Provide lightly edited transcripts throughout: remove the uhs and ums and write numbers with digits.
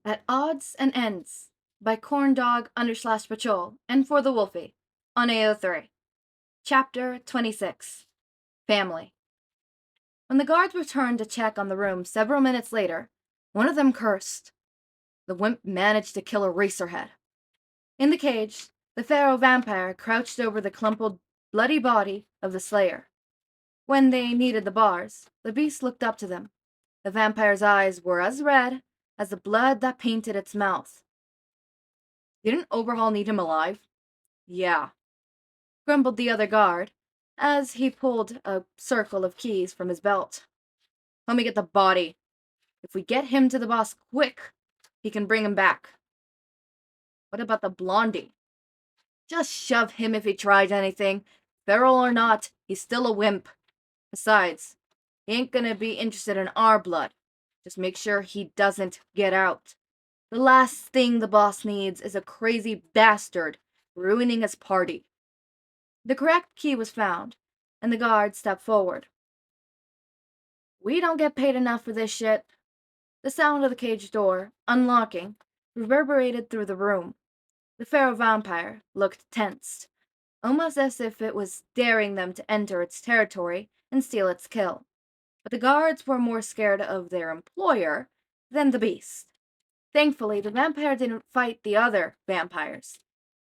At Odds and Ends by Corndog_Patrol and for the Wolfie on AO3. Chapter 26. Family. When the guards returned to check on the room several minutes later, one of them cursed. The wimp managed to kill a racerhead. In the cage, the pharaoh vampire crouched over the crumpled, bloody body of the slayer. When they needed the bars, the beast looked up to them. The vampire's eyes were as red as the blood that painted its mouth. Didn't Overhaul need him alive? Yeah, grumbled the other guard, as he pulled a circle of keys from his belt. Let me get the body. If we get him to the boss quick, he can bring him back. What about the blondie? Just shove him if he tries anything. Feral or not, he's still a wimp. Besides, he ain't gonna be interested in our blood. Just make sure he doesn't get out. The last thing the boss needs is a crazy bastard ruining his party. The correct key was found, and the guard stepped forward. We don't get paid enough for this shit. The sound of the cage door, unlocking, reverberated through the room. The pharaoh vampire looked tensed, almost as if it was daring them to enter its territory and steal its kill. But the guards were more scared of their employer than the beast. Thankfully, the vampire didn't fight the other vampires.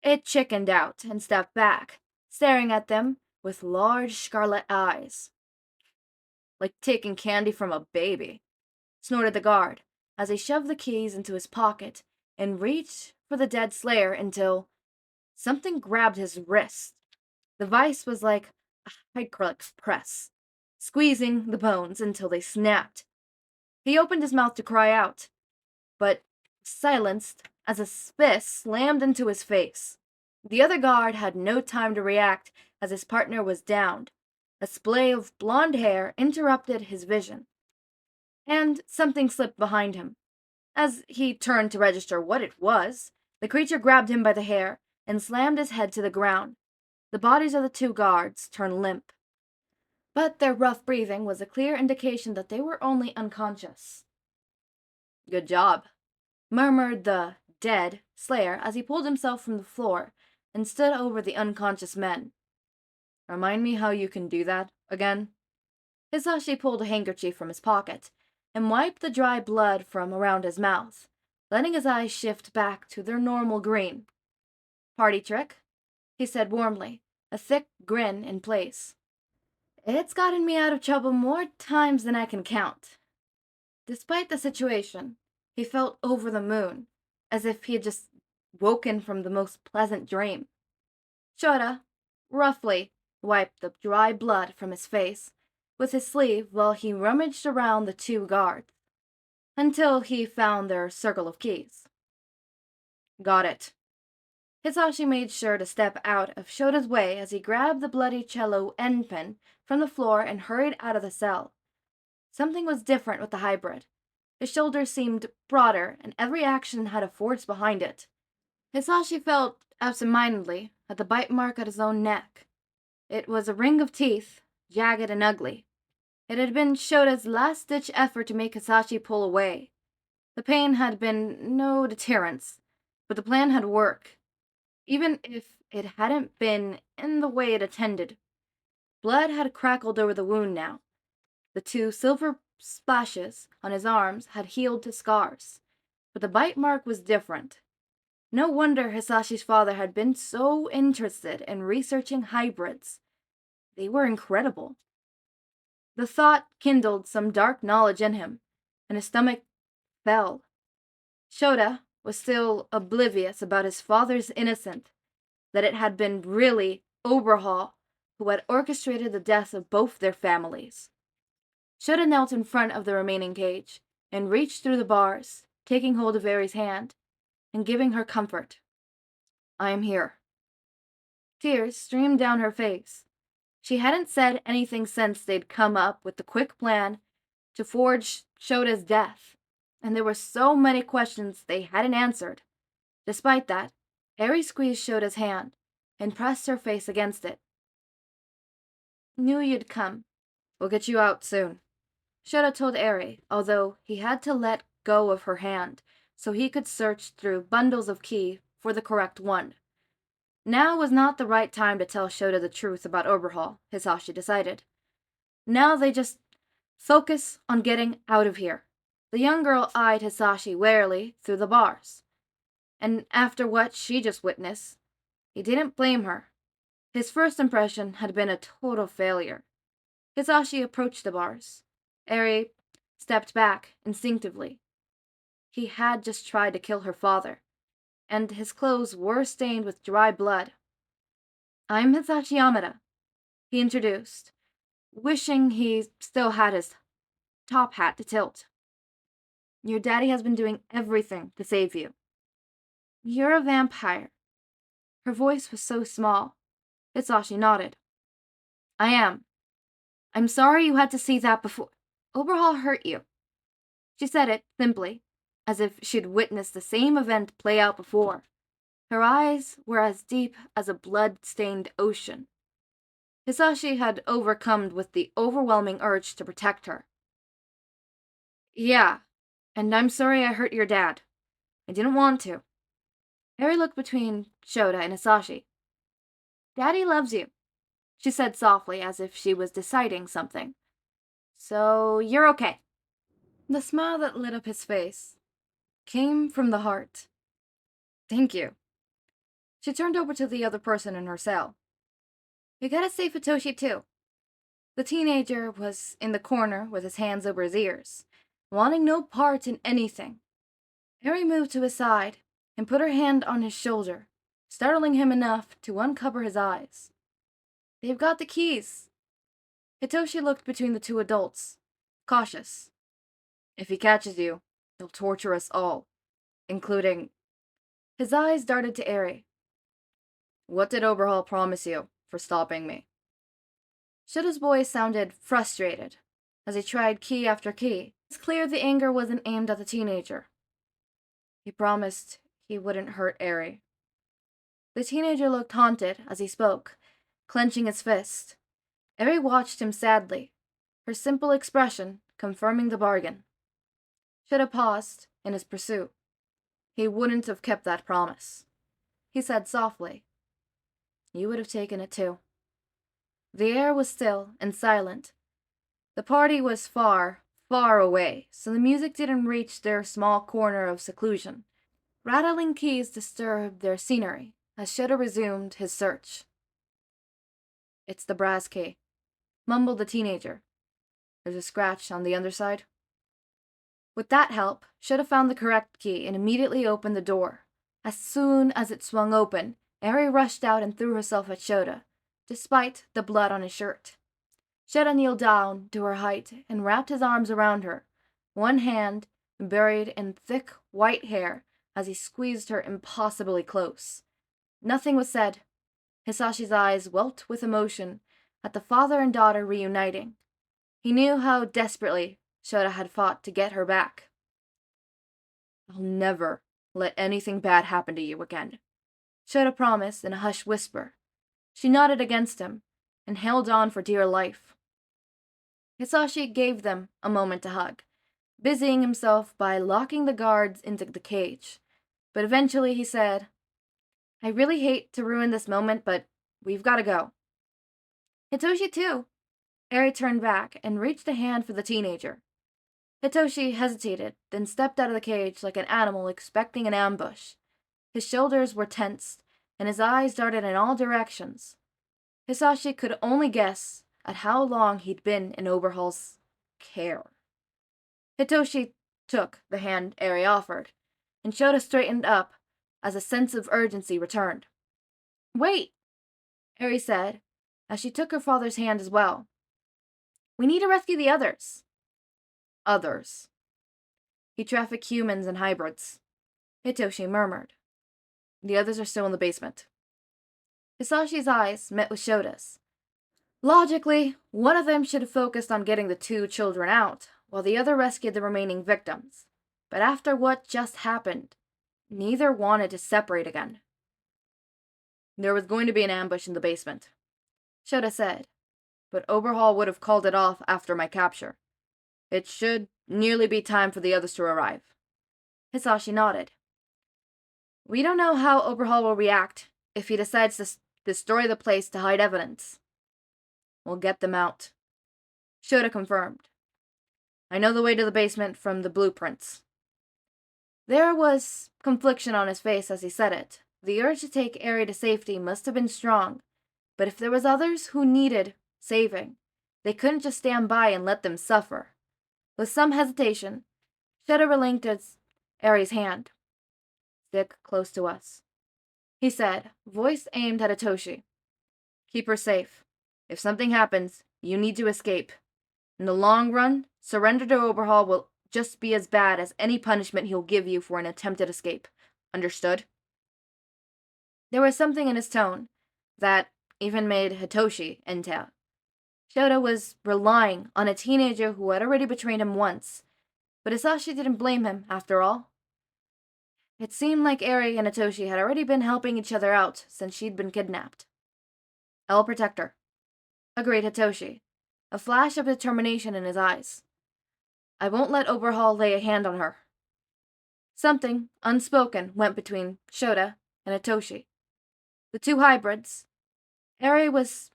It chickened out and stepped back, staring at them with large scarlet eyes. Like taking candy from a baby, snorted the guard, as he shoved the keys into his pocket and reached for the dead slayer until something grabbed his wrist. The vice was like a hydraulic press, squeezing the bones until they snapped. He opened his mouth to cry out, but silenced as a fist slammed into his face. The other guard had no time to react as his partner was downed. A splay of blonde hair interrupted his vision, and something slipped behind him. As he turned to register what it was, the creature grabbed him by the hair and slammed his head to the ground. The bodies of the two guards turned limp, but their rough breathing was a clear indication that they were only unconscious. Good job, murmured the dead slayer as he pulled himself from the floor and stood over the unconscious men. Remind me how you can do that again? Hizashi pulled a handkerchief from his pocket and wiped the dry blood from around his mouth, letting his eyes shift back to their normal green. Party trick, he said warmly, a thick grin in place. It's gotten me out of trouble more times than I can count. Despite the situation, he felt over the moon, as if he had just woken from the most pleasant dream. Shouta, roughly, wiped the dry blood from his face with his sleeve while he rummaged around the two guards, until he found their circle of keys. Got it. Hizashi made sure to step out of Shota's way as he grabbed the bloody cello endpin from the floor and hurried out of the cell. Something was different with the hybrid. His shoulders seemed broader, and every action had a force behind it. Hizashi felt absent-mindedly at the bite mark at his own neck. It was a ring of teeth, jagged and ugly. It had been Shota's last-ditch effort to make Hizashi pull away. The pain had been no deterrence, but the plan had worked, even if it hadn't been in the way it intended. Blood had crackled over the wound now. The two silver splashes on his arms had healed to scars, but the bite mark was different. No wonder Hisashi's father had been so interested in researching hybrids. They were incredible. The thought kindled some dark knowledge in him, and his stomach fell. Shouta was still oblivious about his father's innocence, that it had been really Overhaul who had orchestrated the death of both their families. Shouta knelt in front of the remaining cage and reached through the bars, taking hold of Arie's hand and giving her comfort. I am here. Tears streamed down her face. She hadn't said anything since they'd come up with the quick plan to forge Shota's death, and there were so many questions they hadn't answered. Despite that, Arie squeezed Shota's hand and pressed her face against it. Knew you'd come. We'll get you out soon, Shouta told Arie, although he had to let go of her hand so he could search through bundles of key for the correct one. Now was not the right time to tell Shouta the truth about Overhaul, Hizashi decided. Now they just focus on getting out of here. The young girl eyed Hizashi warily through the bars. And after what she just witnessed, he didn't blame her. His first impression had been a total failure. Hizashi approached the bars. Arie stepped back instinctively. He had just tried to kill her father, and his clothes were stained with dry blood. "I'm Hizashi Yamada," he introduced, wishing he still had his top hat to tilt. "Your daddy has been doing everything to save you." "You're a vampire." Her voice was so small. Hizashi nodded. "I am. I'm sorry you had to see that before. Overhaul hurt you." She said it simply, as if she'd witnessed the same event play out before. Her eyes were as deep as a blood-stained ocean. Hizashi had overcome with the overwhelming urge to protect her. "Yeah, and I'm sorry I hurt your dad. I didn't want to." Arie looked between Shouta and Hizashi. "Daddy loves you," she said softly, as if she was deciding something. "So you're okay." The smile that lit up his face came from the heart. "Thank you." She turned over to the other person in her cell. "You gotta save Hitoshi too." The teenager was in the corner with his hands over his ears, wanting no part in anything. Arie moved to his side and put her hand on his shoulder, startling him enough to uncover his eyes. "They've got the keys." Hitoshi looked between the two adults, cautious. "If he catches you, he'll torture us all, including—" His eyes darted to Arie. "What did Overhaul promise you for stopping me?" Shouta's voice sounded frustrated as he tried key after key. It's clear the anger wasn't aimed at the teenager. "He promised he wouldn't hurt Arie." The teenager looked haunted as he spoke, clenching his fist. Arie watched him sadly, her simple expression confirming the bargain. Shouta paused in his pursuit. "He wouldn't have kept that promise," he said softly. "You would have taken it too." The air was still and silent. The party was far, far away, so the music didn't reach their small corner of seclusion. Rattling keys disturbed their scenery as Shouta resumed his search. "It's the brass key," mumbled the teenager. "There's a scratch on the underside." With that help, Shouta found the correct key and immediately opened the door. As soon as it swung open, Arie rushed out and threw herself at Shouta, despite the blood on his shirt. Shouta kneeled down to her height and wrapped his arms around her, one hand buried in thick white hair as he squeezed her impossibly close. Nothing was said. Hisashi's eyes welled with emotion at the father and daughter reuniting. He knew how desperately Shouta had fought to get her back. "I'll never let anything bad happen to you again," Shouta promised in a hushed whisper. She nodded against him and held on for dear life. Hizashi gave them a moment to hug, busying himself by locking the guards into the cage. But eventually he said, "I really hate to ruin this moment, but we've got to go." "Hitoshi too." Arie turned back and reached a hand for the teenager. Hitoshi hesitated, then stepped out of the cage like an animal expecting an ambush. His shoulders were tensed, and his eyes darted in all directions. Hizashi could only guess at how long he'd been in Overhaul's care. Hitoshi took the hand Arie offered, and Shouta straightened up as a sense of urgency returned. "Wait," Arie said, as she took her father's hand as well. "We need to rescue the others." "Others?" "He trafficked humans and hybrids," Hitoshi murmured. "The others are still in the basement." Hisashi's eyes met with Shouta's. Logically, one of them should have focused on getting the two children out, while the other rescued the remaining victims. But after what just happened, neither wanted to separate again. "There was going to be an ambush in the basement," Shouta said, "but Overhaul would have called it off after my capture. It should nearly be time for the others to arrive." Hizashi nodded. We don't know how Overhaul will react if he decides to destroy the place to hide evidence. We'll get them out. Shouta confirmed. I know the way to the basement from the blueprints. There was confliction on his face as he said it. The urge to take Arie to safety must have been strong, but if there was others who needed saving, they couldn't just stand by and let them suffer. With some hesitation, Shouta relinquished Arie's hand. Stick close to us, he said, voice aimed at Hitoshi. Keep her safe. If something happens, you need to escape. In the long run, surrender to Overhaul will just be as bad as any punishment he'll give you for an attempted escape. Understood? There was something in his tone that even made Hitoshi enter. Shouta was relying on a teenager who had already betrayed him once, but Hizashi didn't blame him, after all. It seemed like Arie and Hitoshi had already been helping each other out since she'd been kidnapped. I'll protect her, agreed Hitoshi, a flash of determination in his eyes. I won't let Overhaul lay a hand on her. Something unspoken went between Shouta and Hitoshi. The two hybrids. Arie was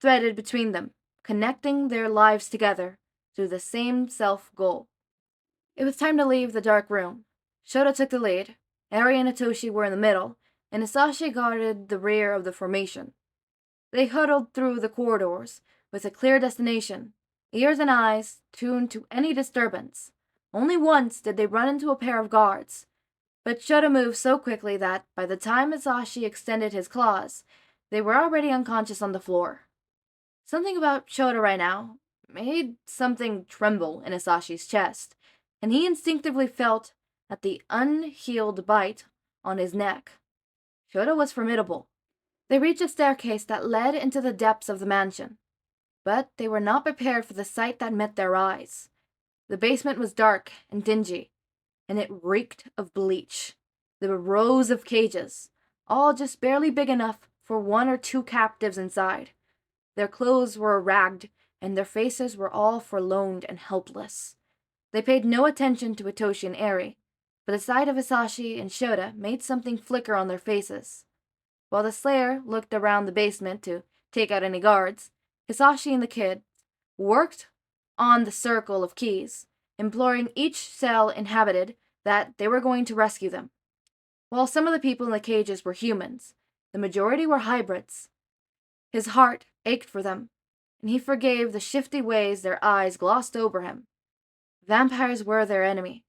threaded between them, connecting their lives together through the same self-goal. It was time to leave the dark room. Shouta took the lead, Arie and Hitoshi were in the middle, and Hizashi guarded the rear of the formation. They huddled through the corridors with a clear destination, ears and eyes tuned to any disturbance. Only once did they run into a pair of guards, but Shouta moved so quickly that, by the time Hizashi extended his claws, they were already unconscious on the floor. Something about Shouta right now made something tremble in Hisashi's chest, and he instinctively felt at the unhealed bite on his neck. Shouta was formidable. They reached a staircase that led into the depths of the mansion, but they were not prepared for the sight that met their eyes. The basement was dark and dingy, and it reeked of bleach. There were rows of cages, all just barely big enough for one or two captives inside. Their clothes were ragged, and their faces were all forlorn and helpless. They paid no attention to Hitoshi and Arie, but the sight of Hizashi and Shouta made something flicker on their faces. While the Slayer looked around the basement to take out any guards, Hizashi and the kid worked on the circle of keys, imploring each cell inhabited that they were going to rescue them. While some of the people in the cages were humans, the majority were hybrids. His heart ached for them, and he forgave the shifty ways their eyes glossed over him. Vampires were their enemy.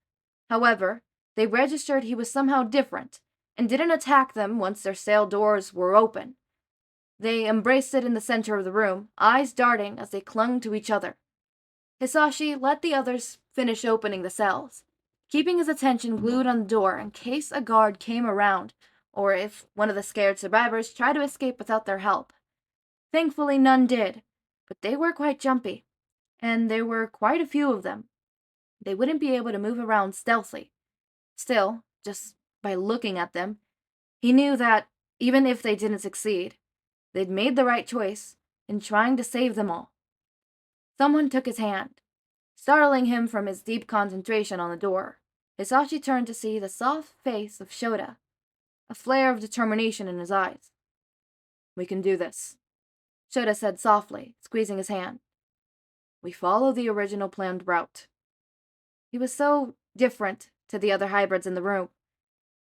However, they registered he was somehow different, and didn't attack them once their cell doors were open. They embraced it in the center of the room, eyes darting as they clung to each other. Hizashi let the others finish opening the cells, keeping his attention glued on the door in case a guard came around, or if one of the scared survivors tried to escape without their help. Thankfully, none did, but they were quite jumpy, and there were quite a few of them. They wouldn't be able to move around stealthily. Still, just by looking at them, he knew that, even if they didn't succeed, they'd made the right choice in trying to save them all. Someone took his hand, startling him from his deep concentration on the door. Hizashi turned to see the soft face of Shouta, a flare of determination in his eyes. We can do this, Shouta said softly, squeezing his hand. We follow the original planned route. He was so different to the other hybrids in the room,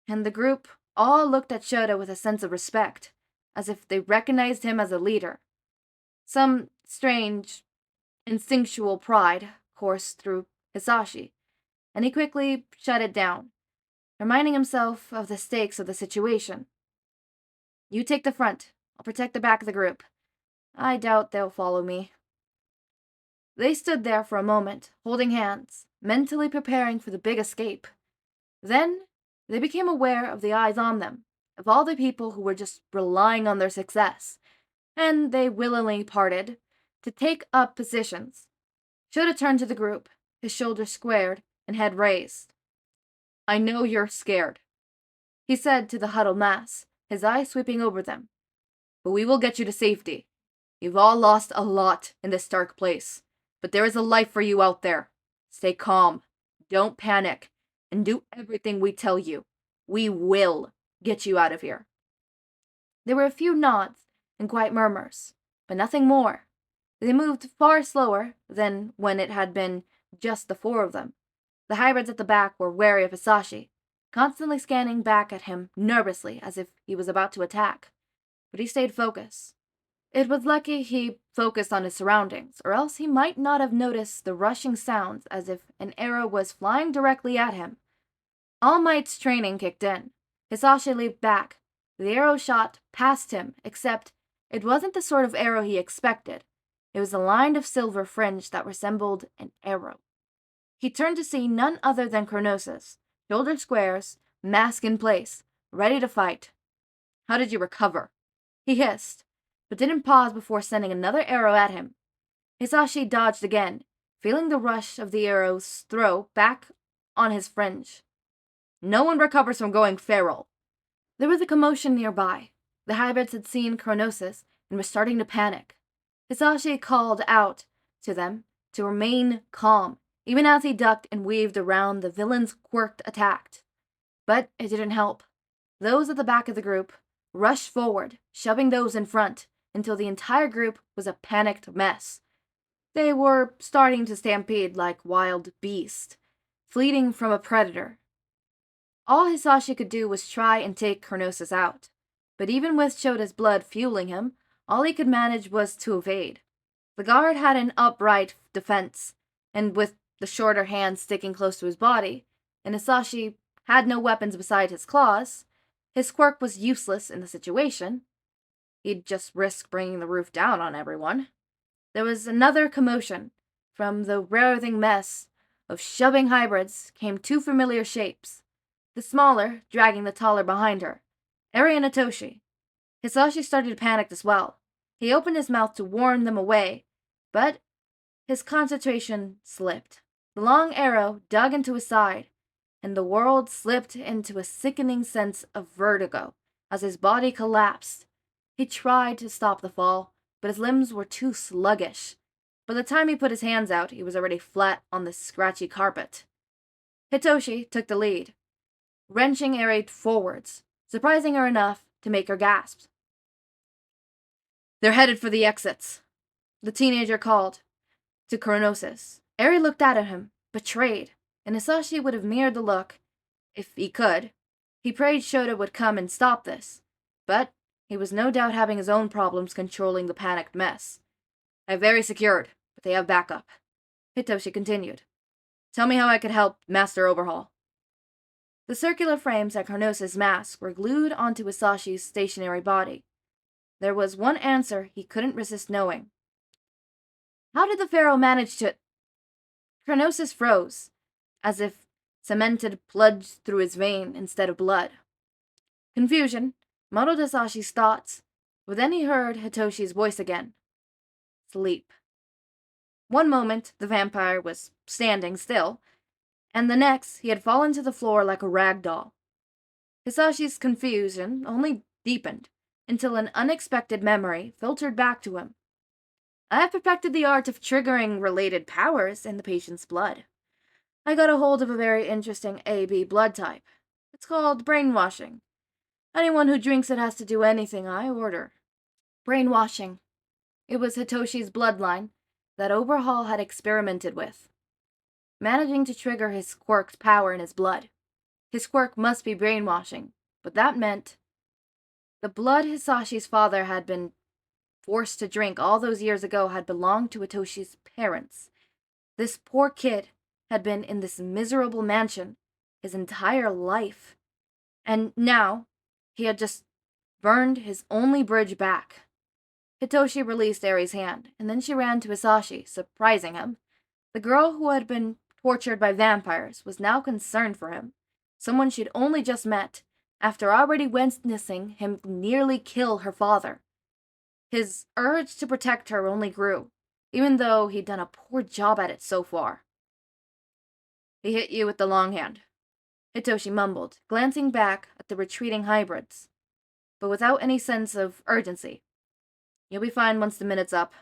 and the group all looked at Shouta with a sense of respect, as if they recognized him as a leader. Some strange, instinctual pride coursed through Hizashi, and he quickly shut it down, reminding himself of the stakes of the situation. You take the front. I'll protect the back of the group. I doubt they'll follow me. They stood there for a moment, holding hands, mentally preparing for the big escape. Then they became aware of the eyes on them, of all the people who were just relying on their success, and they willingly parted to take up positions. Shouta turned to the group, his shoulders squared and head raised. I know you're scared, he said to the huddled mass, his eyes sweeping over them. But we will get you to safety. You've all lost a lot in this dark place, but there is a life for you out there. Stay calm. Don't panic. and do everything we tell you. We will get you out of here." There were a few nods and quiet murmurs, but nothing more. They moved far slower than when it had been just the four of them. The hybrids at the back were wary of Hizashi, constantly scanning back at him nervously as if he was about to attack. But he stayed focused. It was lucky he focused on his surroundings, or else he might not have noticed the rushing sounds as if an arrow was flying directly at him. All Might's training kicked in. Hizashi leaped back. The arrow shot past him, except it wasn't the sort of arrow he expected. It was a line of silver fringe that resembled an arrow. He turned to see none other than Krosis, shoulder squares, mask in place, ready to fight. "How did you recover?" he hissed, but didn't pause before sending another arrow at him. Hizashi dodged again, feeling the rush of the arrow's throw back on his fringe. "No one recovers from going feral." There was a commotion nearby. The hybrids had seen Krosis and were starting to panic. Hizashi called out to them to remain calm, even as he ducked and weaved around the villain's quirked attack. But it didn't help. Those at the back of the group rushed forward, shoving those in front, until the entire group was a panicked mess. They were starting to stampede like wild beasts, fleeing from a predator. All Hizashi could do was try and take Krosis out, but even with Shouta's blood fueling him, all he could manage was to evade. The guard had an upright defense, and with the shorter hand sticking close to his body, and Hizashi had no weapons beside his claws, his quirk was useless in the situation. He'd just risk bringing the roof down on everyone. There was another commotion. From the writhing mess of shoving hybrids came two familiar shapes, the smaller dragging the taller behind her, Arie and Hitoshi. Hizashi started to panic as well. He opened his mouth to warn them away, but his concentration slipped. The long arrow dug into his side, and the world slipped into a sickening sense of vertigo as his body collapsed. He tried to stop the fall, but his limbs were too sluggish. By the time he put his hands out, he was already flat on the scratchy carpet. Hitoshi took the lead, wrenching Arie forwards, surprising her enough to make her gasp. "They're headed for the exits," the teenager called to Krosis. Arie looked at him, betrayed, and Hizashi would have mirrored the look if he could. He prayed Shouta would come and stop this, but he was no doubt having his own problems controlling the panicked mess. "I have very secured, but they have backup," Hitoshi continued. "Tell me how I could help Master Overhaul." The circular frames at Krosis' mask were glued onto Hizashi's stationary body. There was one answer he couldn't resist knowing. "How did the Pharaoh manage to—" Krosis froze, as if cement had plunged through his vein instead of blood. Confusion muddled Hizashi's thoughts, but then he heard Hitoshi's voice again. Sleep. One moment, the vampire was standing still, and the next, he had fallen to the floor like a rag doll. Hizashi's confusion only deepened, until an unexpected memory filtered back to him. "I have perfected the art of triggering related powers in the patient's blood. I got a hold of a very interesting AB blood type. It's called brainwashing. Anyone who drinks it has to do anything I order." Brainwashing. It was Hitoshi's bloodline that Overhaul had experimented with, managing to trigger his quirk's power in his blood. His quirk must be brainwashing, but that meant the blood Hizashi's father had been forced to drink all those years ago had belonged to Hitoshi's parents. This poor kid had been in this miserable mansion his entire life, and now he had just burned his only bridge back. Hitoshi released Arie's hand, and then she ran to Hizashi, surprising him. The girl who had been tortured by vampires was now concerned for him, someone she'd only just met, after already witnessing him nearly kill her father. His urge to protect her only grew, even though he'd done a poor job at it so far. "He hit you with the long hand," Hitoshi mumbled, glancing back at the retreating hybrids, but without any sense of urgency. "You'll be fine once the minute's up."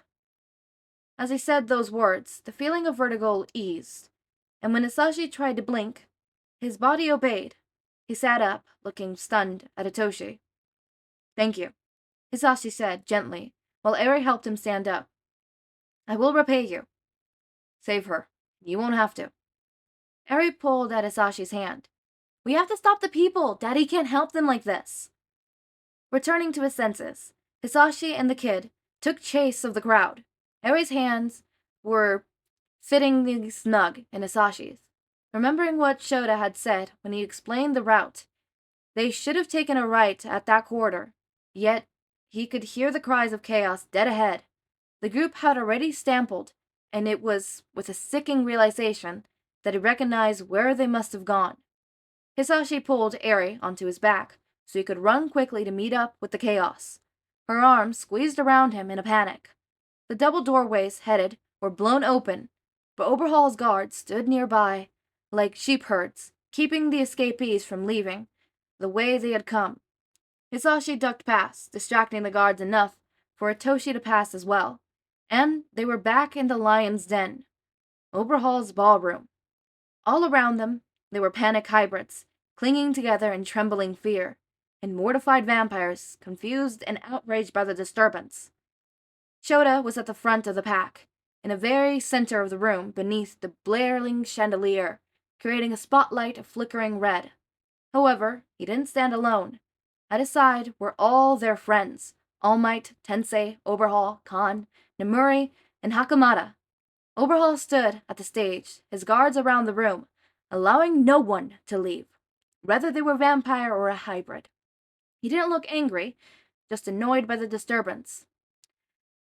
As he said those words, the feeling of vertigo eased, and when Hizashi tried to blink, His body obeyed. He sat up, looking stunned at Hitoshi. "Thank you," Hizashi said gently, while Arie helped him stand up. "I will repay you." "Save her. You won't have to." Arie pulled at Hisashi's hand. "We have to stop the people. Daddy can't help them like this." Returning to his senses, Hisashi and the kid took chase of the crowd. Arie's hands were fittingly snug in Hisashi's. Remembering what Shouta had said when he explained the route, they should have taken a right at that corridor, yet he could hear the cries of chaos dead ahead. The group had already stampled, and it was with a sickening realization that he recognized where they must have gone. Hisashi pulled Arie onto his back so he could run quickly to meet up with the chaos. Her arms squeezed around him in a panic. The double doorways headed were blown open, but Overhaul's guards stood nearby like sheep herds, keeping the escapees from leaving the way they had come. Hisashi ducked past, distracting the guards enough for Hitoshi to pass as well, and they were back in the lion's den, Overhaul's ballroom. All around them, they were panic hybrids, clinging together in trembling fear, and mortified vampires, confused and outraged by the disturbance. Shouta was at the front of the pack, in the very center of the room beneath the blaring chandelier, creating a spotlight of flickering red. However, he didn't stand alone. At his side were all their friends: All Might, Tensei, Overhaul, Kan, Nemuri, and Hakamata. Overhaul stood at the stage, his guards around the room, allowing no one to leave, whether they were vampire or a hybrid. He didn't look angry, just annoyed by the disturbance.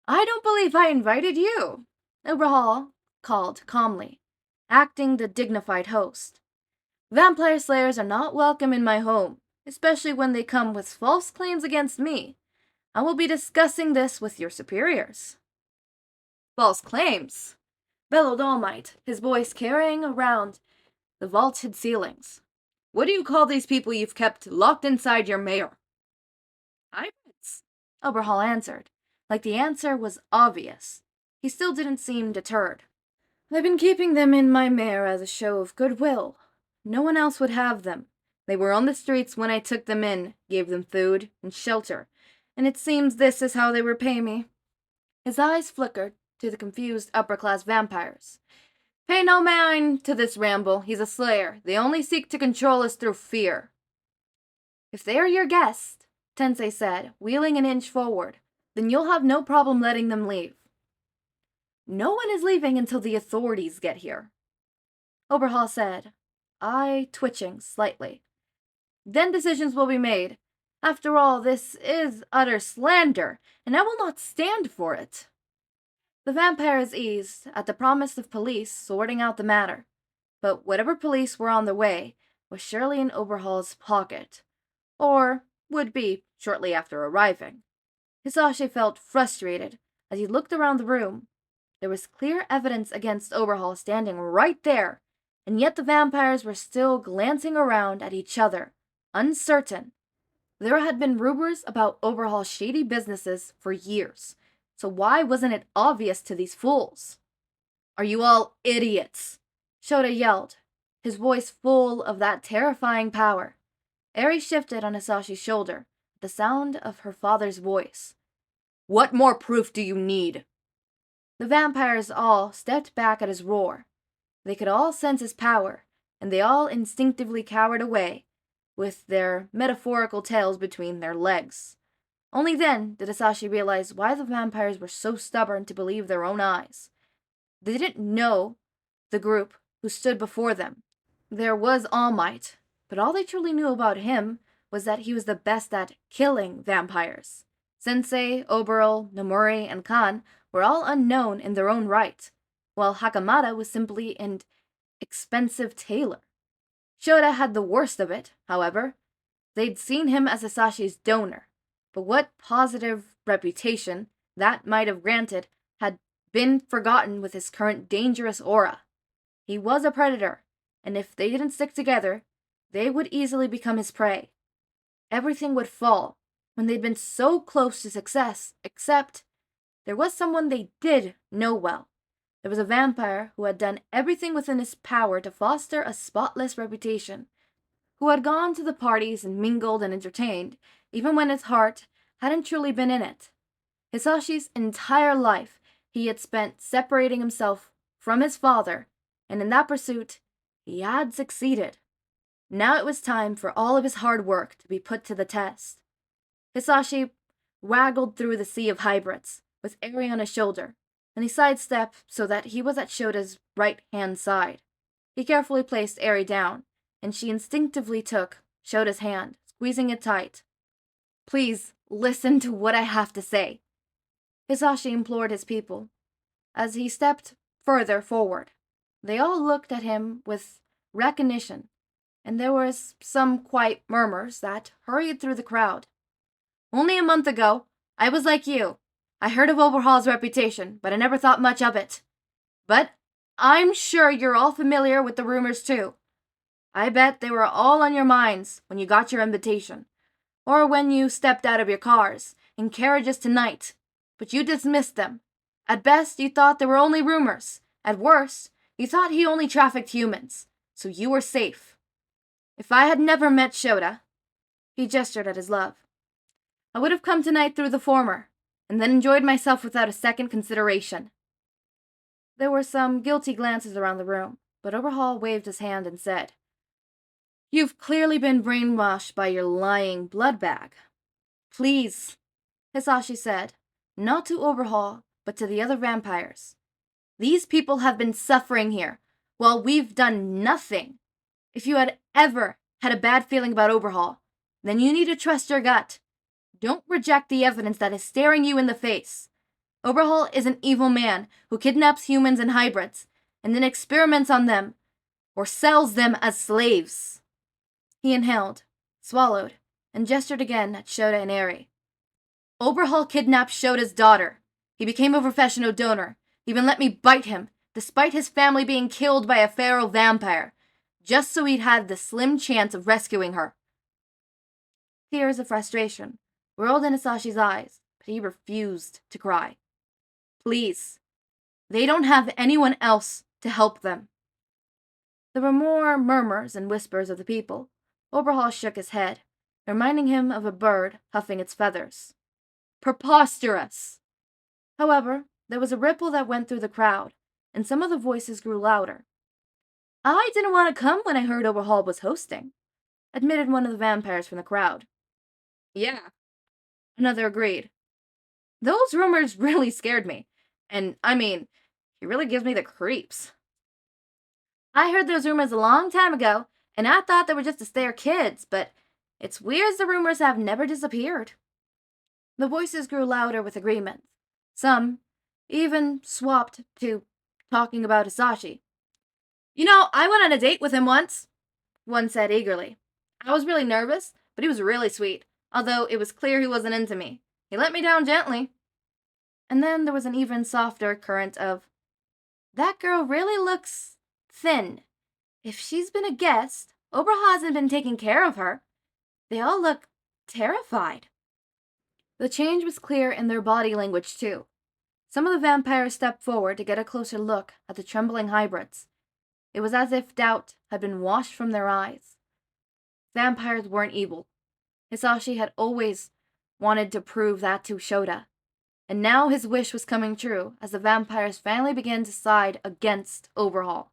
"I don't believe I invited you," Overhaul called calmly, acting the dignified host. "Vampire slayers are not welcome in my home, especially when they come with false claims against me. I will be discussing this with your superiors." "False claims?" bellowed All Might, his voice carrying around the vaulted ceilings. "What do you call these people you've kept locked inside your mayor?" "Hybrids," Overhaul answered, like the answer was obvious. He still didn't seem deterred. "I've been keeping them in my mare as a show of goodwill. No one else would have them. They were on the streets when I took them in, gave them food and shelter, and it seems this is how they repay me." His eyes flickered to the confused upper-class vampires. "Pay no mind to this ramble. He's a slayer. They only seek to control us through fear." "If they are your guests," Tensei said, wheeling an inch forward, "then you'll have no problem letting them leave." "No one is leaving until the authorities get here," Overhaul said, eye twitching slightly. "Then decisions will be made. After all, this is utter slander, and I will not stand for it." The vampires eased at the promise of police sorting out the matter, but whatever police were on their way was surely in Overhaul's pocket, or would be shortly after arriving. Hisashi felt frustrated as he looked around the room. There was clear evidence against Overhaul standing right there, and yet the vampires were still glancing around at each other, uncertain. There had been rumors about Overhaul's shady businesses for years, so why wasn't it obvious to these fools? "Are you all idiots?" Shouta yelled, his voice full of that terrifying power. Arie shifted on Hisashi's shoulder at the sound of her father's voice. "What more proof do you need?" The vampires all stepped back at his roar. They could all sense his power, and they all instinctively cowered away, with their metaphorical tails between their legs. Only then did Hisashi realize why the vampires were so stubborn to believe their own eyes. They didn't know the group who stood before them. There was All Might, but all they truly knew about him was that he was the best at killing vampires. Sensei, Overhaul, Nemuri, and Kan were all unknown in their own right, while Hakamata was simply an expensive tailor. Shouta had the worst of it, however. They'd seen him as Hisashi's donor, but what positive reputation that might have granted had been forgotten with his current dangerous aura. He was a predator, and if they didn't stick together, they would easily become his prey. Everything would fall when they'd been so close to success, except there was someone they did know well. There was a vampire who had done everything within his power to foster a spotless reputation, who had gone to the parties and mingled and entertained, even when his heart hadn't truly been in it. Hisashi's entire life he had spent separating himself from his father, and in that pursuit, he had succeeded. Now it was time for all of his hard work to be put to the test. Hisashi waggled through the sea of hybrids, with Arie on his shoulder, and he sidestepped so that he was at Shota's right-hand side. He carefully placed Arie down, and she instinctively took Shota's hand, squeezing it tight. "Please, listen to what I have to say," Hisashi implored his people, as he stepped further forward. They all looked at him with recognition, and there was some quiet murmurs that hurried through the crowd. "Only a month ago, I was like you. I heard of Overhaul's reputation, but I never thought much of it. But I'm sure you're all familiar with the rumors too. I bet they were all on your minds when you got your invitation, or when you stepped out of your cars and carriages tonight, but you dismissed them. At best, you thought they were only rumors. At worst, you thought he only trafficked humans, so you were safe. If I had never met Shouta," he gestured at his love, "I would have come tonight through the former, and then enjoyed myself without a second consideration." There were some guilty glances around the room, but Overhaul waved his hand and said, "You've clearly been brainwashed by your lying blood bag." "Please," Hisashi said, not to Overhaul, but to the other vampires. "These people have been suffering here, while we've done nothing. If you had ever had a bad feeling about Overhaul, then you need to trust your gut. Don't reject the evidence that is staring you in the face. Overhaul is an evil man who kidnaps humans and hybrids, and then experiments on them, or sells them as slaves." He inhaled, swallowed, and gestured again at Shouta and Arie. "Overhaul kidnapped Shota's daughter. He became a professional donor. He even let me bite him, despite his family being killed by a feral vampire, just so he'd had the slim chance of rescuing her." Tears of frustration whirled in Hisashi's eyes, but he refused to cry. "Please, they don't have anyone else to help them." There were more murmurs and whispers of the people. Overhaul shook his head, reminding him of a bird huffing its feathers. "Preposterous!" However, there was a ripple that went through the crowd, and some of the voices grew louder. "I didn't want to come when I heard Overhaul was hosting," admitted one of the vampires from the crowd. "Yeah," another agreed. "Those rumors really scared me, and he really gives me the creeps." "I heard those rumors a long time ago, and I thought they were just to scare kids, but it's weird the rumors have never disappeared." The voices grew louder with agreement. Some even swapped to talking about Hisashi. I went on a date with him once," one said eagerly. "I was really nervous, but he was really sweet, although it was clear he wasn't into me. He let me down gently." And then there was an even softer current of, "That girl really looks thin. If she's been a guest, Overhaul hasn't been taking care of her." They all look terrified. The change was clear in their body language, too. Some of the vampires stepped forward to get a closer look at the trembling hybrids. It was as if doubt had been washed from their eyes. Vampires weren't evil. Hisashi had always wanted to prove that to Shouta, and now his wish was coming true as the vampires finally began to side against Overhaul.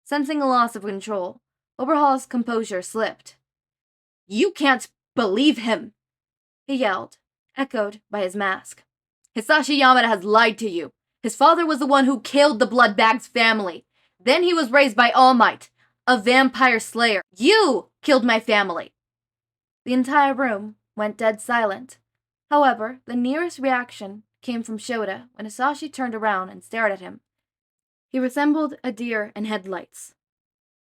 Sensing a loss of control, Overhaul's composure slipped. "You can't believe him!" he yelled, echoed by his mask. "Hizashi Yamada has lied to you. His father was the one who killed the Bloodbag's family. Then he was raised by All Might, a vampire slayer. You killed my family." The entire room went dead silent. However, the nearest reaction came from Shouta when Hisashi turned around and stared at him. He resembled a deer in headlights.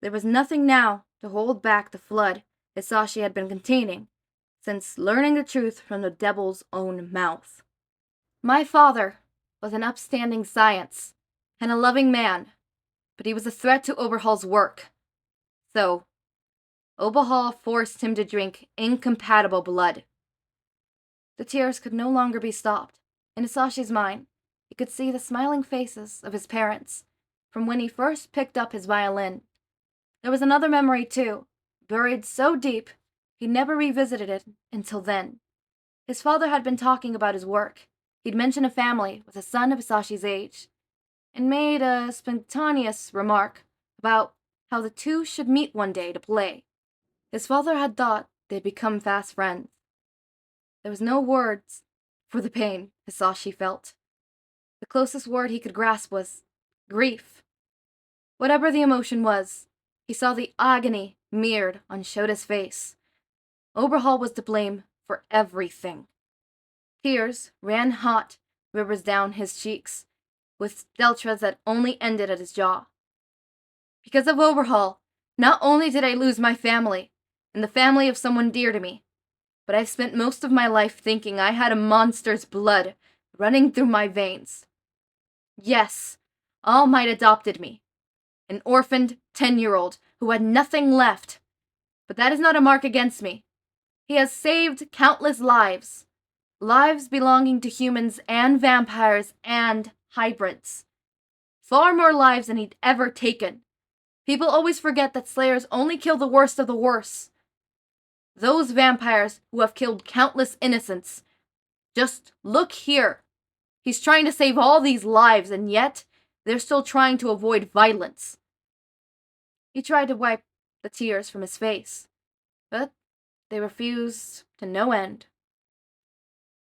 There was nothing now to hold back the flood Hisashi had been containing since learning the truth from the devil's own mouth. "My father was an upstanding science and a loving man, but he was a threat to Overhaul's work. So, Overhaul forced him to drink incompatible blood." The tears could no longer be stopped. In Hisashi's mind, he could see the smiling faces of his parents from when he first picked up his violin. There was another memory, too, buried so deep he never revisited it until then. His father had been talking about his work. He'd mentioned a family with a son of Hisashi's age, and made a spontaneous remark about how the two should meet one day to play. His father had thought they'd become fast friends. There was no words for the pain Hisashi felt. The closest word he could grasp was grief. Whatever the emotion was, he saw the agony mirrored on Shota's face. Overhaul was to blame for everything. Tears ran hot rivers down his cheeks, with deltas that only ended at his jaw. Because of Overhaul, not only did I lose my family, and the family of someone dear to me, but I've spent most of my life thinking I had a monster's blood running through my veins. Yes, All Might adopted me, an orphaned 10-year-old who had nothing left. But that is not a mark against me. He has saved countless lives. Lives belonging to humans and vampires and hybrids. Far more lives than he'd ever taken. People always forget that slayers only kill the worst of the worst. Those vampires who have killed countless innocents. Just look here. He's trying to save all these lives, and yet they're still trying to avoid violence. He tried to wipe the tears from his face, but they refused to no end.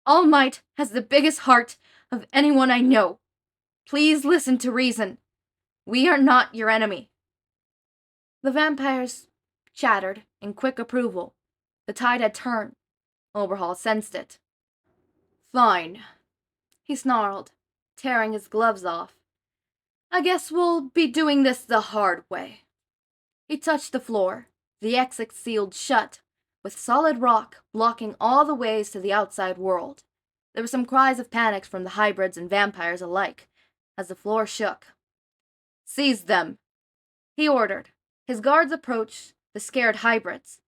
All Might has the biggest heart of anyone I know. Please listen to reason. We are not your enemy. The vampires chattered in quick approval. The tide had turned. Overhaul sensed it. Fine, he snarled, tearing his gloves off. I guess we'll be doing this the hard way. He touched the floor. The exit sealed shut, with solid rock blocking all the ways to the outside world. There were some cries of panic from the hybrids and vampires alike, as the floor shook. Seize them, he ordered. His guards approached the scared hybrids,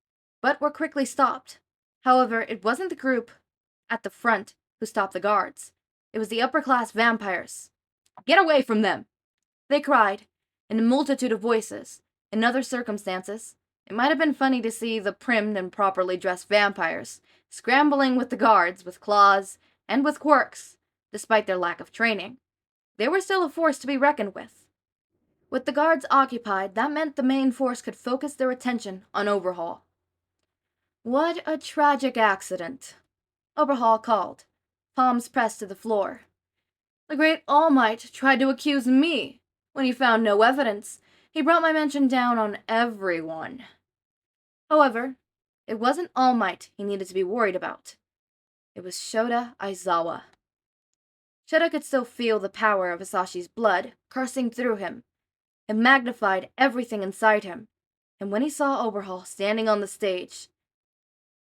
but were quickly stopped. However, it wasn't the group at the front who stopped the guards. It was the upper-class vampires. Get away from them, they cried, in a multitude of voices. In other circumstances, it might have been funny to see the primed and properly dressed vampires scrambling with the guards, with claws, and with quirks, despite their lack of training. They were still a force to be reckoned with. With the guards occupied, that meant the main force could focus their attention on Overhaul. What a tragic accident, Overhaul called, palms pressed to the floor. The great All Might tried to accuse me. When he found no evidence, he brought my mention down on everyone. However, it wasn't All Might he needed to be worried about. It was Shouta Aizawa. Shouta could still feel the power of Hisashi's blood coursing through him. It magnified everything inside him, and when he saw Overhaul standing on the stage,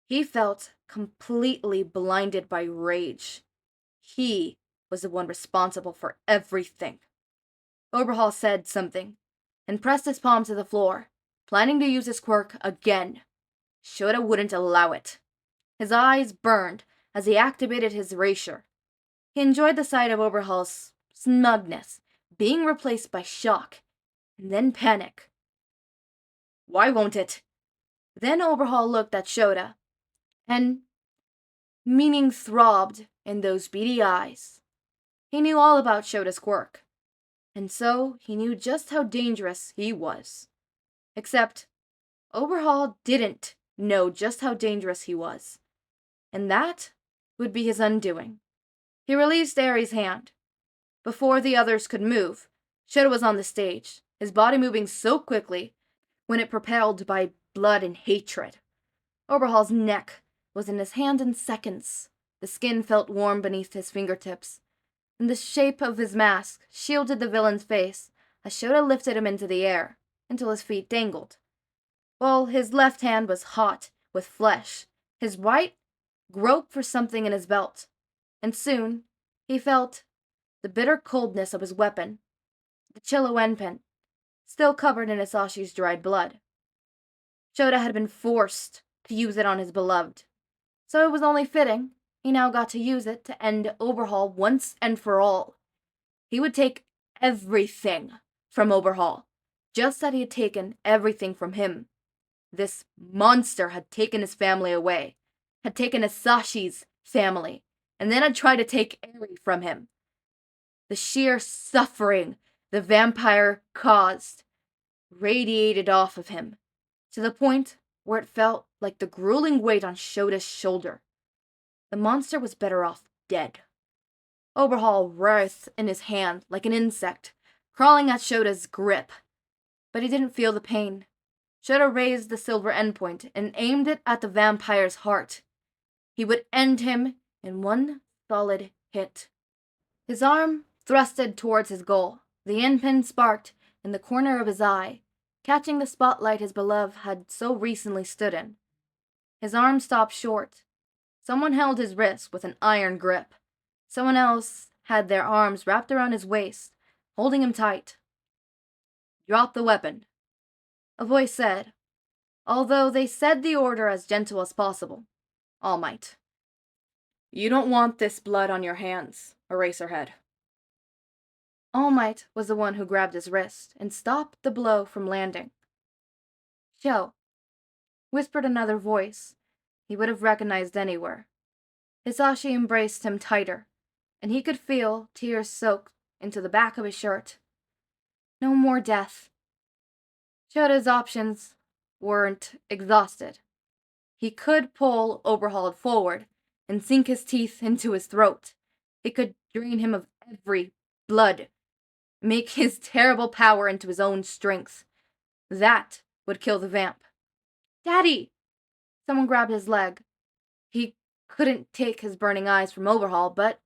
he felt completely blinded by rage. He was the one responsible for everything. Overhaul said something, and pressed his palm to the floor, planning to use his quirk again. Shouta wouldn't allow it. His eyes burned as he activated his erasure. He enjoyed the sight of Overhaul's smugness being replaced by shock, and then panic. Why won't it? Then Overhaul looked at Shouta, and meaning throbbed in those beady eyes. He knew all about Shota's quirk, and so he knew just how dangerous he was. Except, Overhaul didn't know just how dangerous he was, and that would be his undoing. He released Arie's hand. Before the others could move, Shouta was on the stage, his body moving so quickly when it propelled by blood and hatred. Overhaul's neck was in his hand in seconds. The skin felt warm beneath his fingertips, and the shape of his mask shielded the villain's face as Shouta lifted him into the air until his feet dangled. While his left hand was hot with flesh, his right groped for something in his belt, and soon he felt the bitter coldness of his weapon, the Chilowenpen, still covered in Hisashi's dried blood. Shouta had been forced to use it on his beloved, so it was only fitting he now got to use it to end Overhaul once and for all. He would take everything from Overhaul, just as he had taken everything from him. This monster had taken his family away, had taken Hisashi's family, and then had tried to take Arie from him. The sheer suffering the vampire caused radiated off of him, to the point where it felt like the grueling weight on Shouta's shoulder. The monster was better off dead. Overhaul writhed in his hand like an insect, crawling at Shouta's grip. But he didn't feel the pain. Shouta raised the silver endpoint and aimed it at the vampire's heart. He would end him in one solid hit. His arm thrusted towards his goal. The endpin sparked in the corner of his eye, catching the spotlight his beloved had so recently stood in. His arm stopped short. Someone held his wrist with an iron grip. Someone else had their arms wrapped around his waist, holding him tight. "Drop the weapon," a voice said, although they said the order as gentle as possible. All Might. "You don't want this blood on your hands, Eraserhead." All Might was the one who grabbed his wrist and stopped the blow from landing. "Show," whispered another voice he would have recognized anywhere. Hizashi embraced him tighter, and he could feel tears soak into the back of his shirt. No more death. Shota's options weren't exhausted. He could pull Overhaul forward and sink his teeth into his throat. He could drain him of every blood, make his terrible power into his own strength. That would kill the vamp. "Daddy!" Someone grabbed his leg. He couldn't take his burning eyes from Overhaul, but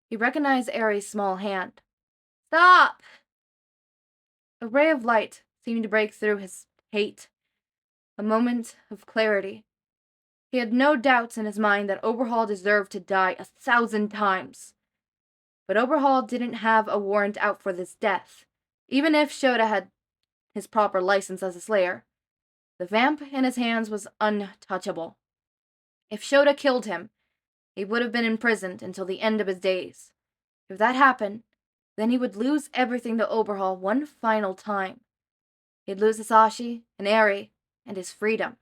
he recognized Arie's small hand. "Stop!" A ray of light seemed to break through his hate. A moment of clarity. He had no doubts in his mind that Overhaul deserved to die 1,000 times. But Overhaul didn't have a warrant out for this death, even if Shouta had his proper license as a slayer. The vamp in his hands was untouchable. If Shouta killed him, he would have been imprisoned until the end of his days. If that happened, then he would lose everything to Overhaul one final time. He'd lose Hizashi and Arie and his freedom.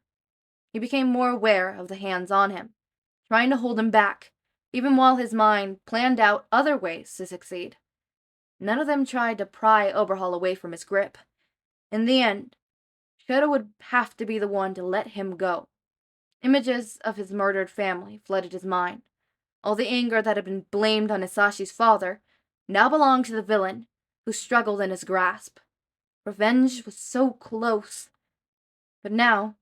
He became more aware of the hands on him, trying to hold him back, even while his mind planned out other ways to succeed. None of them tried to pry Overhaul away from his grip. In the end, Shouta would have to be the one to let him go. Images of his murdered family flooded his mind. All the anger that had been blamed on Hisashi's father now belonged to the villain, who struggled in his grasp. Revenge was so close. But now,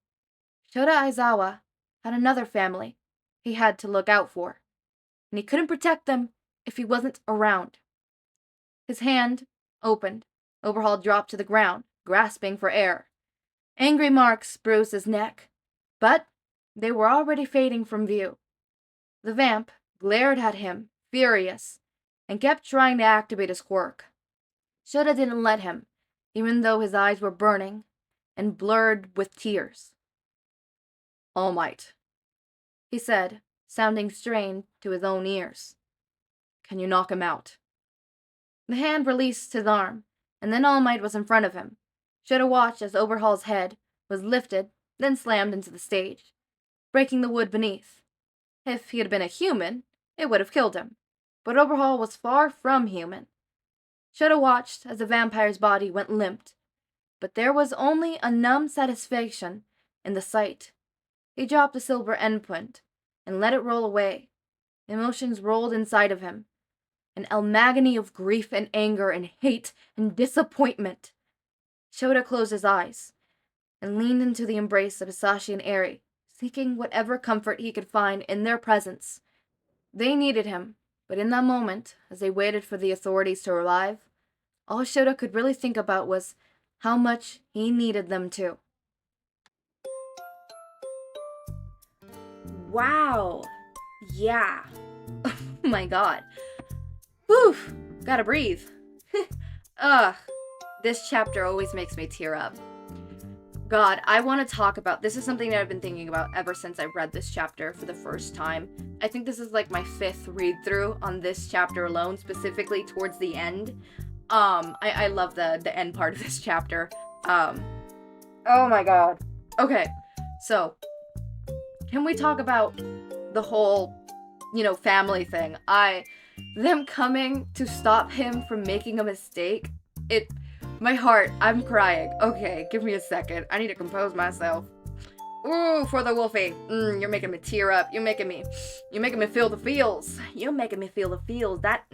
Shouta Aizawa had another family he had to look out for, and he couldn't protect them if he wasn't around. His hand opened. Overhaul dropped to the ground, grasping for air. Angry marks bruised his neck, but they were already fading from view. The vamp glared at him, furious, and kept trying to activate his quirk. Shouta didn't let him, even though his eyes were burning and blurred with tears. "All Might," he said, sounding strained to his own ears. "Can you knock him out?" The hand released his arm, and then All Might was in front of him. Shouta watched as Overhaul's head was lifted, then slammed into the stage, breaking the wood beneath. If he had been a human, it would have killed him, but Overhaul was far from human. Shouta watched as the vampire's body went limp, but there was only a numb satisfaction in the sight. He dropped the silver endpoint and let it roll away. Emotions rolled inside of him, an amalgamy of grief and anger and hate and disappointment. Shouta closed his eyes and leaned into the embrace of Hizashi and Arie, seeking whatever comfort he could find in their presence. They needed him, but in that moment, as they waited for the authorities to arrive, all Shouta could really think about was how much he needed them too. Wow. Yeah. Oh my god. Whew. Gotta breathe. Ugh. This chapter always makes me tear up. God, I want to talk about, this is something that I've been thinking about ever since I read this chapter for the first time. I think this is like my 5th read through on this chapter alone, specifically towards the end. I love the end part of this chapter. Oh my god. Okay, so can we talk about the whole, family thing? Them coming to stop him from making a mistake, my heart, I'm crying. Okay, give me a second. I need to compose myself. Ooh, for the Wolfie. You're making me tear up. You're making me feel the feels. You're making me feel the feels. That,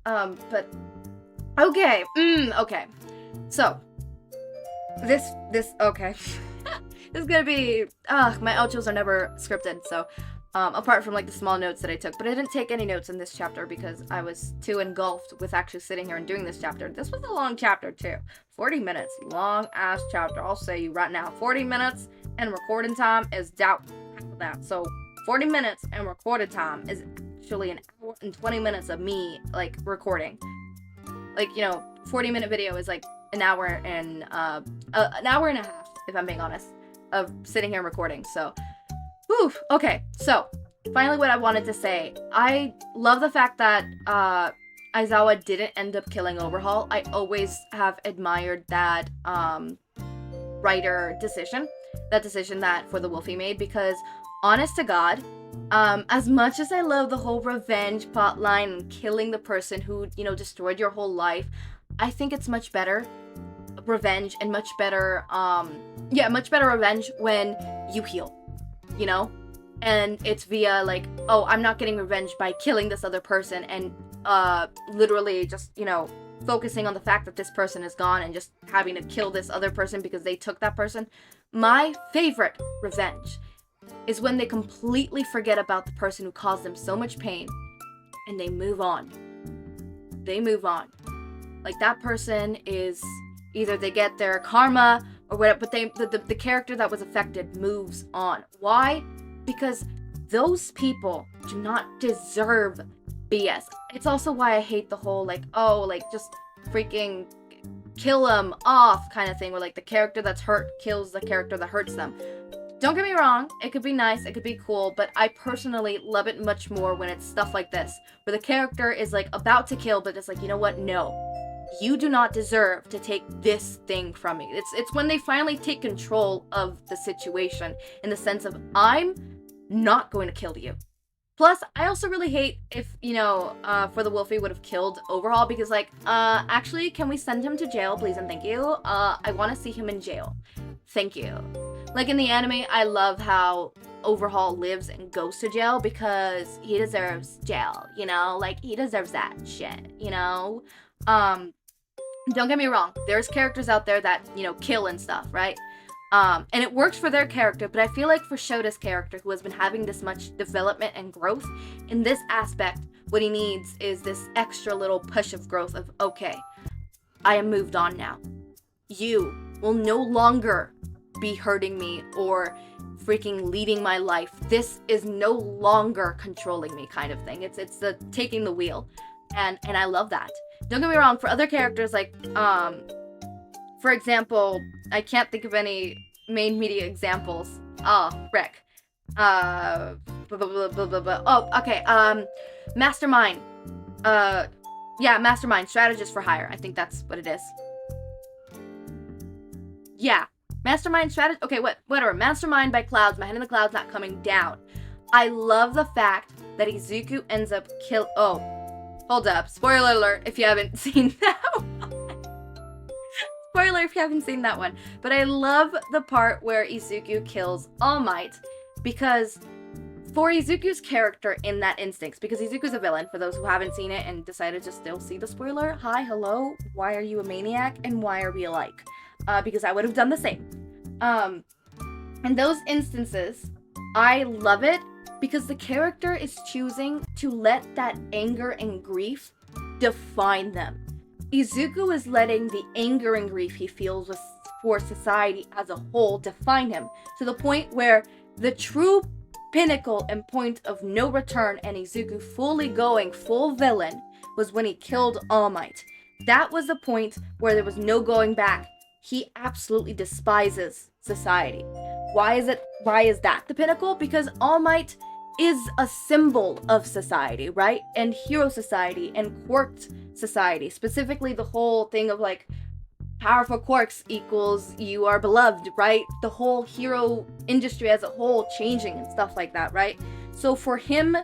but, okay. Okay. So, this, okay. This is gonna be, my outros are never scripted, so, apart from, like, the small notes that I took. But I didn't take any notes in this chapter because I was too engulfed with actually sitting here and doing this chapter. This was a long chapter, too. 40 minutes. Long-ass chapter. I'll say you right now. 40 minutes and recording time is doubt that. So, 40 minutes and recorded time is actually an hour and 20 minutes of me, like, recording. Like, 40-minute video is, like, an hour and a half, if I'm being honest, of sitting here recording. So, whew, okay, so, finally what I wanted to say. I love the fact that, Aizawa didn't end up killing Overhaul. I always have admired that, writer decision. That decision that For the Wolfie made, because, honest to God, as much as I love the whole revenge plotline and killing the person who, destroyed your whole life, I think it's much better revenge and much better revenge when you heal. And it's via, like, oh, I'm not getting revenge by killing this other person and, literally just, focusing on the fact that this person is gone and just having to kill this other person because they took that person. My favorite revenge is when they completely forget about the person who caused them so much pain and they move on. Like, that person is, either they get their karma or whatever, but the character that was affected moves on. Why? Because those people do not deserve BS. It's also why I hate the whole, like, oh, like, just freaking kill them off kind of thing, where, like, the character that's hurt kills the character that hurts them. Don't get me wrong, it could be nice, it could be cool, but I personally love it much more when it's stuff like this, where the character is, like, about to kill, but it's like, you know what, no. You do not deserve to take this thing from me. It's when they finally take control of the situation, in the sense of, I'm not going to kill you. Plus, I also really hate if, For the Wolfie would have killed Overhaul, because, like, actually, can we send him to jail, please and thank you? I want to see him in jail. Thank you. Like, in the anime, I love how Overhaul lives and goes to jail, because he deserves jail, Like, he deserves that shit, Don't get me wrong, there's characters out there that, kill and stuff, right? And it works for their character, but I feel like for Shouta's character, who has been having this much development and growth, in this aspect, what he needs is this extra little push of growth of, okay, I am moved on now. You will no longer be hurting me or freaking leading my life. This is no longer controlling me kind of thing. It's the taking the wheel. And I love that. Don't get me wrong, for other characters, like, for example, I can't think of any main media examples. Oh, frick. Oh, okay, Mastermind. Yeah, Mastermind, Strategist for Hire. I think that's what it is. Yeah, Mastermind Strategist. Okay, whatever. Mastermind by Clouds. My head in the clouds not coming down. I love the fact that Izuku ends up Oh, hold up. Spoiler alert if you haven't seen that one. Spoiler if you haven't seen that one. But I love the part where Izuku kills All Might, because for Izuku's character in that instance, because Izuku's a villain, for those who haven't seen it and decided to still see the spoiler, hi, hello, why are you a maniac, and why are we alike? Because I would have done the same. In those instances, I love it because the character is choosing to let that anger and grief define them. Izuku is letting the anger and grief he feels for society as a whole define him, to the point where the true pinnacle and point of no return and Izuku fully going full villain was when he killed All Might. That was the point where there was no going back. he absolutely despises society. Why is that the pinnacle? Because All Might is a symbol of society, right? And hero society and quirked society. Specifically the whole thing of like powerful quirks equals you are beloved, right? The whole hero industry as a whole changing and stuff like that, right? So for him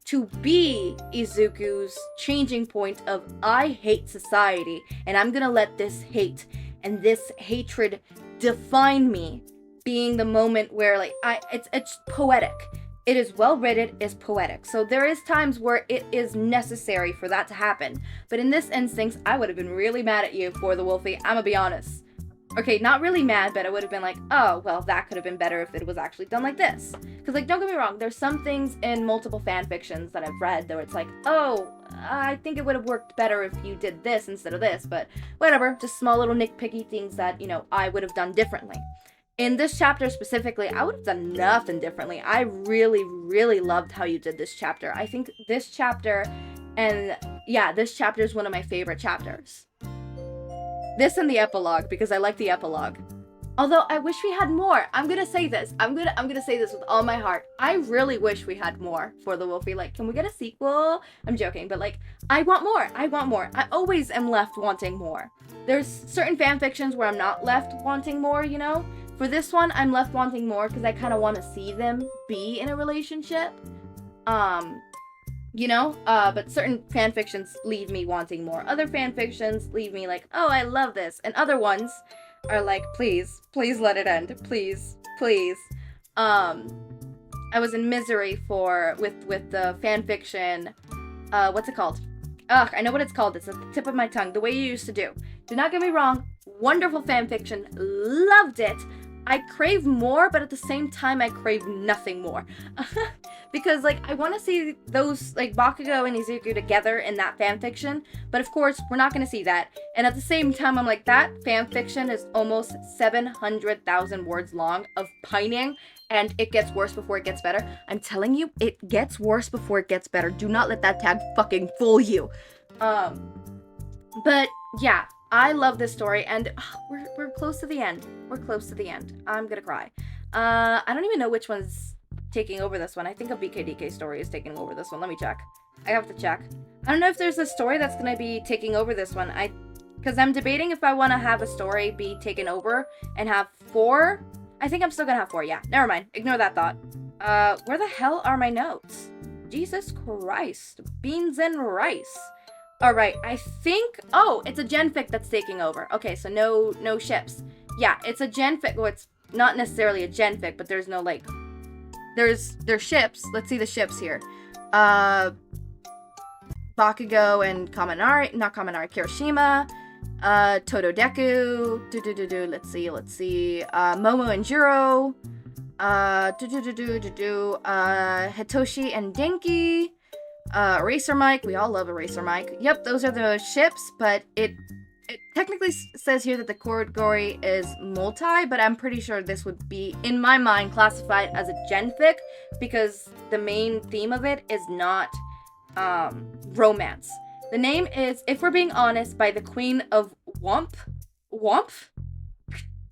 to be Izuku's changing point of I hate society and I'm gonna let this hate and this hatred define me, being the moment where like it's poetic. It is well written, it's poetic. So there is times where it is necessary for that to happen. But in this instance, I would have been really mad at you for the Wolfie. I'm gonna be honest. Okay, not really mad, but I would have been like, oh, well, that could have been better if it was actually done like this. Because, like, don't get me wrong, there's some things in multiple fan fictions that I've read where it's like, oh, I think it would have worked better if you did this instead of this. But whatever, just small little nitpicky things that, you know, I would have done differently. In this chapter specifically, I would have done nothing differently. I really, really loved how you did this chapter. I think this chapter, and yeah, this chapter is one of my favorite chapters. This and the epilogue, because I like the epilogue. Although I wish we had more. I'm gonna say this. I'm gonna say this with all my heart. I really wish we had more for the Wolfie. Like, can we get a sequel? I'm joking, but like, I want more. I want more. I always am left wanting more. There's certain fan fictions where I'm not left wanting more, you know? For this one, I'm left wanting more because I kind of want to see them be in a relationship. You know? But certain fan fictions leave me wanting more. Other fan fictions leave me like, oh, I love this. And other ones are like, please, please let it end. Please, please. I was in misery with the fan fiction. What's it called? Ugh, I know what it's called. It's at the tip of my tongue. The Way You Used to Do. Do not get me wrong. Wonderful fan fiction. Loved it. I crave more, but at the same time, I crave nothing more. Because, like, I want to see those, like, Bakugo and Izuku together in that fanfiction, but of course, we're not going to see that. And at the same time, I'm like, that fanfiction is almost 700,000 words long of pining, and it gets worse before it gets better. I'm telling you, it gets worse before it gets better. Do not let that tag fucking fool you. But, yeah. I love this story, and we're close to the end. We're close to the end. I'm gonna cry. I don't even know which one's taking over this one. I think a BKDK story is taking over this one. Let me check. I have to check. I don't know if there's a story that's gonna be taking over this one. Because I'm debating if I want to have a story be taken over and have 4. I think I'm still gonna have 4, yeah. Never mind. Ignore that thought. Where the hell are my notes? Jesus Christ. Beans and rice. Alright, I think... Oh, it's a genfic that's taking over. Okay, so no ships. Yeah, it's a genfic. Well, it's not necessarily a genfic, but there's no, like... There's ships. Let's see the ships here. Bakugo and Kaminari... Not Kaminari, Kirishima. Tododeku. Let's see. Momo and Juro. Hitoshi and Denki. Eraser Mike, we all love Eraser Mike. Yep, those are the ships, but it technically says here that the category is multi, but I'm pretty sure this would be, in my mind, classified as a genfic, because the main theme of it is not romance. The name is, If We're Being Honest, by the Queen of Womp?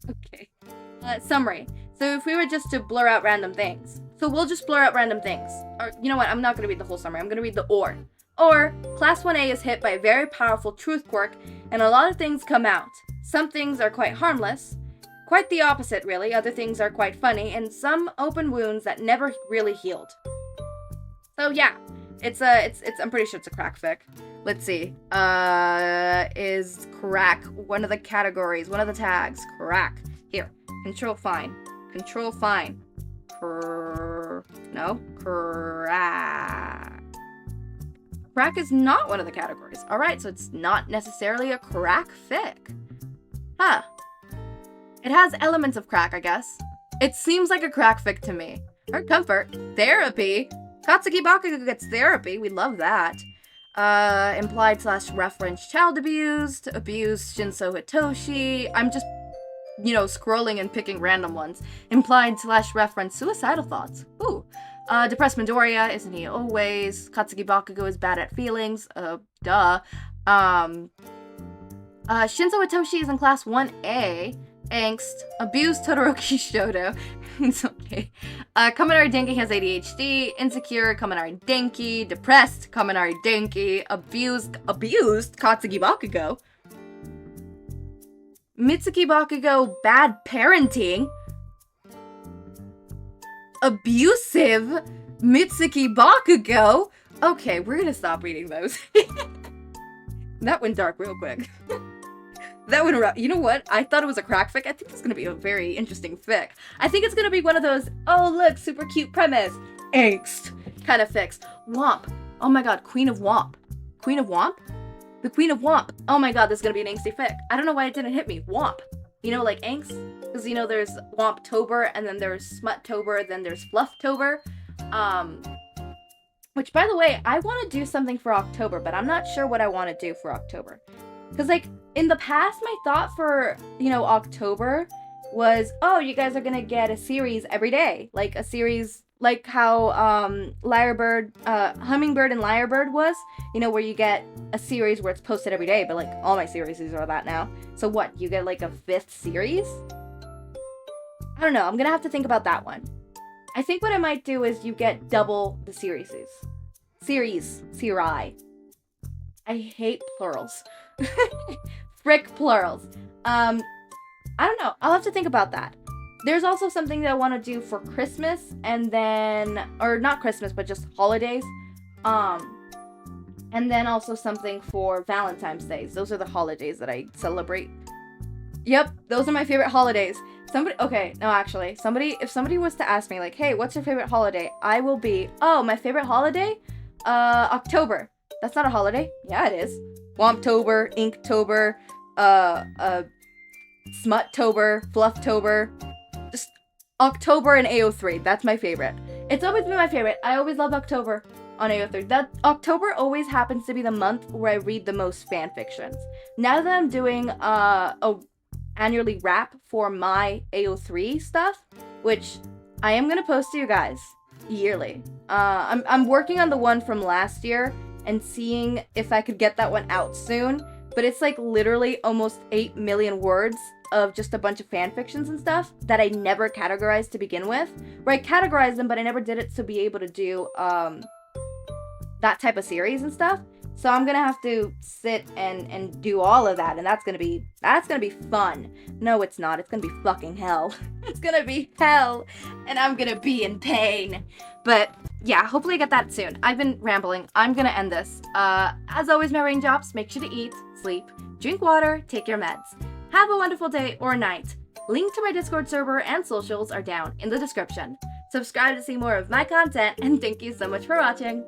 Okay. Summary. So if we were just to blur out random things. So we'll just blur out random things. Or, you know what, I'm not going to read the whole summary. I'm going to read the or. Or, Class 1A is hit by a very powerful truth quirk, and a lot of things come out. Some things are quite harmless. Quite the opposite, really. Other things are quite funny, and some open wounds that never really healed. So, yeah. I'm pretty sure it's a crack fic. Let's see. Is crack one of the categories, one of the tags? Crack. Here. Control fine. No. Crack. Crack is not one of the categories. Alright, so it's not necessarily a crack fic. Huh. It has elements of crack, I guess. It seems like a crack fic to me. Or comfort. Therapy. Katsuki Bakugo gets therapy. We love that. Implied/reference child abused Shinso Hitoshi. I'm just, scrolling and picking random ones. Implied/reference suicidal thoughts. Ooh. Depressed Midoriya, isn't he always? Katsuki Bakugo is bad at feelings. Duh. Shinzo Itoshi is in class 1A. Angst. Abused Todoroki Shouta. It's okay. Kaminari Denki has ADHD. Insecure Kaminari Denki. Depressed Kaminari Denki. Abused Katsuki Bakugo. Mitsuki Bakugo bad parenting. Abusive Mitsuki Bakugo. Okay, we're gonna stop reading those. That went dark real quick. That went around. You know what? I thought it was a crack fic. I think it's gonna be a very interesting fic. I think it's gonna be one of those, oh look, super cute premise, angst kind of fics. Womp. Oh my god, Queen of Womp. Queen of Womp? The Queen of Womp. Oh my god, this is gonna be an angsty fic. I don't know why it didn't hit me. Womp. You know, like angst? Because, you know, there's Womptober, and then there's Smuttober, then there's Flufftober. Which, by the way, I want to do something for October, but I'm not sure what I want to do for October. Because, like, in the past, my thought for, you know, October was, oh, you guys are going to get a series every day. Like, a series like how Hummingbird and Lyrebird was. You know, where you get a series where it's posted every day, but, like, all my series are that now. So what, you get, like, a 5th series? I don't know. I'm going to have to think about that one. I think what I might do is you get double the series. Seri. I hate plurals. Frick plurals. I don't know. I'll have to think about that. There's also something that I want to do for Christmas, and then, or not Christmas, but just holidays. And then also something for Valentine's Day. Those are the holidays that I celebrate. Yep, those are my favorite holidays. If somebody was to ask me, like, hey, what's your favorite holiday? I will be, oh, my favorite holiday? October. That's not a holiday. Yeah, it is. Womptober, Inktober, Smuttober, Flufftober. Just October and AO3. That's my favorite. It's always been my favorite. I always loved October on AO3. That October always happens to be the month where I read the most fan fictions. Now that I'm doing a annually wrap for my AO3 stuff, which I am gonna post to you guys yearly. I'm working on the one from last year and seeing if I could get that one out soon, but it's like literally almost 8 million words of just a bunch of fan fictions and stuff that I never categorized to begin with. Where I categorized them, but I never did it to be able to do that type of series and stuff. So I'm gonna have to sit and do all of that, and that's gonna be fun. No, it's not. It's gonna be fucking hell. It's gonna be hell, and I'm gonna be in pain. But yeah, hopefully I get that soon. I've been rambling. I'm gonna end this. As always, my raindrops, make sure to eat, sleep, drink water, take your meds. Have a wonderful day or night. Link to my Discord server and socials are down in the description. Subscribe to see more of my content, and thank you so much for watching.